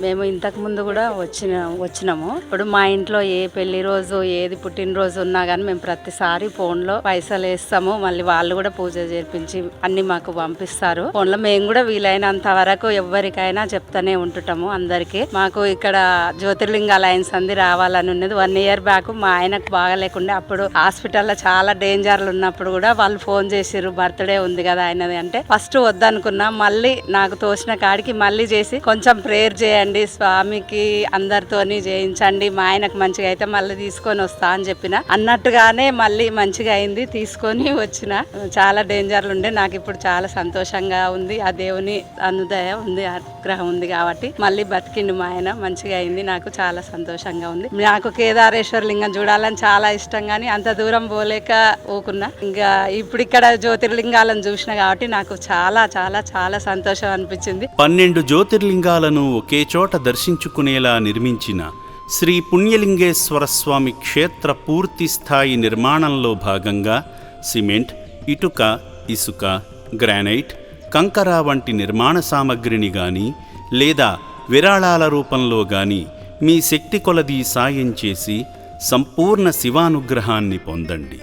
మేము ఇంతకు ముందు కూడా వచ్చినాము. ఇప్పుడు మా ఇంట్లో ఏ పెళ్లి రోజు ఏది పుట్టినరోజు ఉన్నా గానీ మేము ప్రతిసారి ఫోన్ లో పైసలు వేస్తాము. మళ్ళీ వాళ్ళు కూడా పూజ చేర్పించి అన్ని మాకు పంపిస్తారు. ఫోన్ లో మేము కూడా వీలైనంత వరకు ఎవరికైనా చెప్తానే ఉంటుంటాము అందరికి. మాకు ఇక్కడ జ్యోతిర్లింగ అలయన్స్ అంది రావాలని ఉన్నది. 1 year బ్యాక్ మా ఆయనకు బాగలేకుండా అప్పుడు హాస్పిటల్లో చాలా డేంజర్లు ఉన్నప్పుడు కూడా వాళ్ళు ఫోన్ చేసిర్రు, బర్త్డే ఉంది కదా ఆయనది అంటే ఫస్ట్ వద్దనుకున్నా. మళ్ళీ నాకు తోచిన కాడికి మళ్ళీ చేసి కొంచెం ప్రేయర్ చేయండి స్వామికి, అందరితోని చేయించండి, మా ఆయనకు మంచిగా అయితే మళ్ళీ తీసుకొని వస్తా అని చెప్పిన. అన్నట్టుగానే మళ్ళీ మంచిగా అయింది, తీసుకొని వచ్చిన. చాలా డేంజర్లు ఉండే, నాకు ఇప్పుడు చాలా సంతోషంగా ఉంది. ఆ దేవుని అనుదయ ఉంది, అనుగ్రహం ఉంది కాబట్టి మళ్ళీ బతికిండు మా ఆయన. మంచిగా అయింది, నాకు చాలా సంతోషంగా ఉంది. నాకు కేదారేశ్వర లింగం చూడాలని చాలా ఇష్టం కానీ అంత దూరం పోలేక ఊకున్నా. ఇంకా ఇప్పుడు ఇక్కడ జ్యోతిర్లింగాలను చూసిన కాబట్టి నాకు చాలా చాలా చాలా సంతోషం అనిపించింది. 12 జ్యోతిర్లింగాలను ఒకే చోట దర్శించుకునేలా నిర్మించిన శ్రీ పుణ్యలింగేశ్వర స్వామి క్షేత్ర పూర్తి స్థాయి నిర్మాణంలో భాగంగా సిమెంట్, ఇటుక, ఇసుక, గ్రానైట్, కంకర వంటి నిర్మాణ సామగ్రిని గాని లేదా విరాళాల రూపంలో గాని మీ శక్తి కొలది సాయం చేసి సంపూర్ణ శివానుగ్రహాన్ని పొందండి.